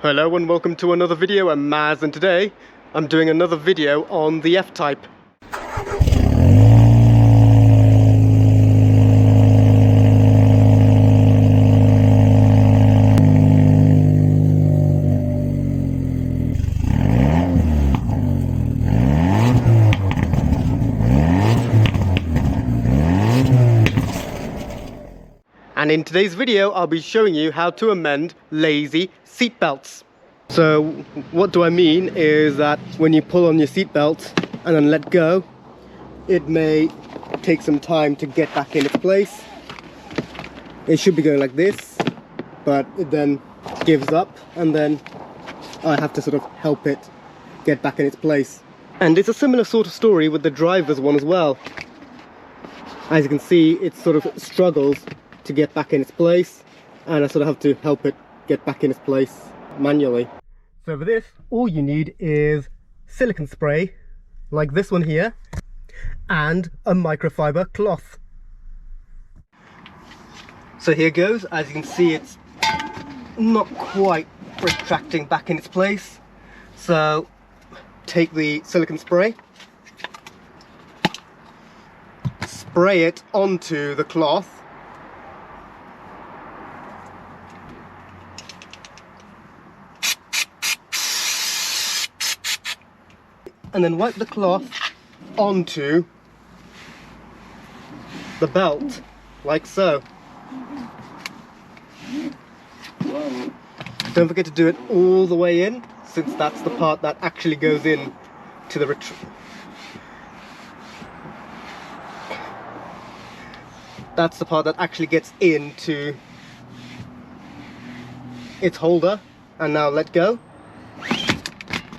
Hello and welcome to another video. I'm Maz and today I'm doing another video on the F-Type. And in today's video, I'll be showing you how to amend lazy seat belts. So what do I mean is that when you pull on your seat belt and then let go, it may take some time to get back in its place. It should be going like this, but it then gives up and then I have to sort of help it get back in its place. And it's a similar sort of story with the driver's one as well. As you can see, it sort of struggles to get back in its place, and I sort of have to help it get back in its place manually. So for this, all you need is silicone spray, like this one here, and a microfiber cloth. So here goes. As you can see, it's not quite retracting back in its place. So take the silicone spray, spray it onto the cloth, and then wipe the cloth onto the belt, like so. Don't forget to do it all the way in, since that's the part that actually goes in to the that's the part that actually gets into its holder. And now let go.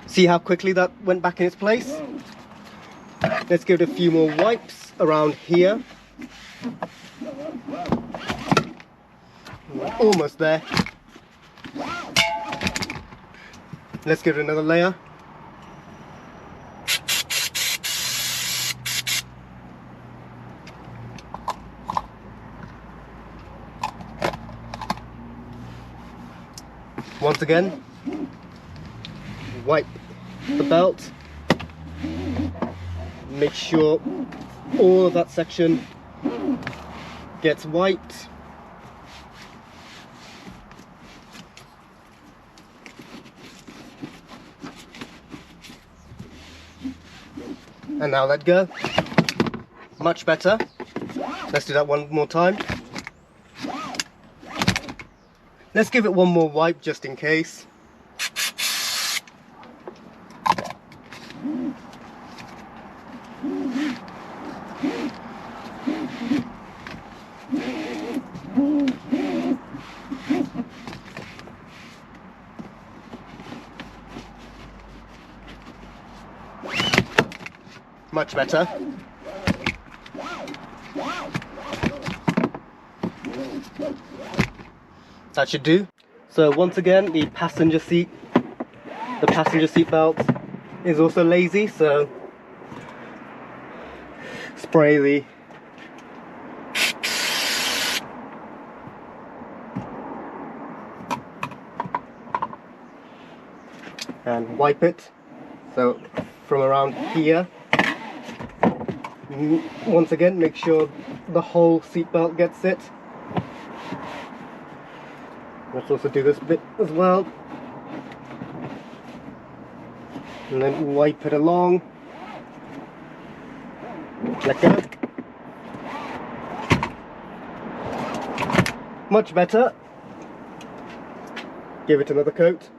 See how quickly that went back in its place? Let's give it a few more wipes around here. We're almost there. Let's give it another layer. Once again, wipe the belt, make sure all of that section gets wiped. And now let go. Much better. Let's do that one more time. Let's give it one more wipe just in case. Much better. That should do. So once again, the passenger seat belt is also lazy, so spray the and wipe it. So from around here, once again, make sure the whole seat belt gets it. Let's also do this bit as well. And then wipe it along. Let go. Much better. Give it another coat.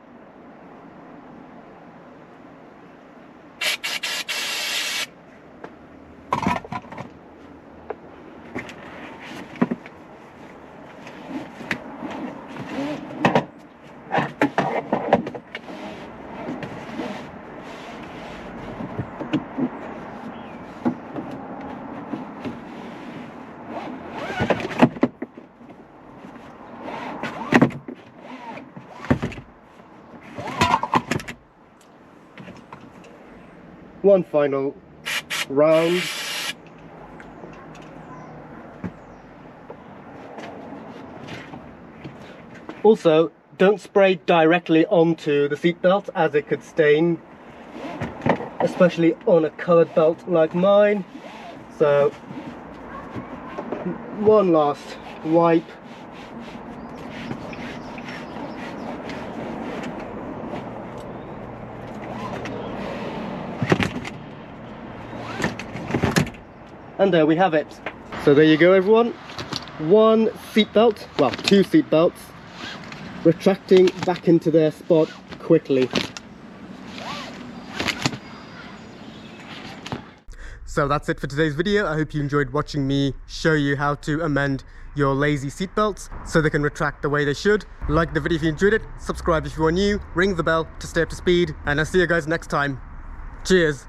One final round. Also, don't spray directly onto the seatbelt as it could stain, especially on a coloured belt like mine. So one last wipe. And there we have it. So there you go everyone. One seatbelt, well, two seatbelts, retracting back into their spot quickly. So that's it for today's video. I hope you enjoyed watching me show you how to amend your lazy seatbelts so they can retract the way they should. Like the video if you enjoyed it, subscribe if you are new, ring the bell to stay up to speed, and I'll see you guys next time. Cheers!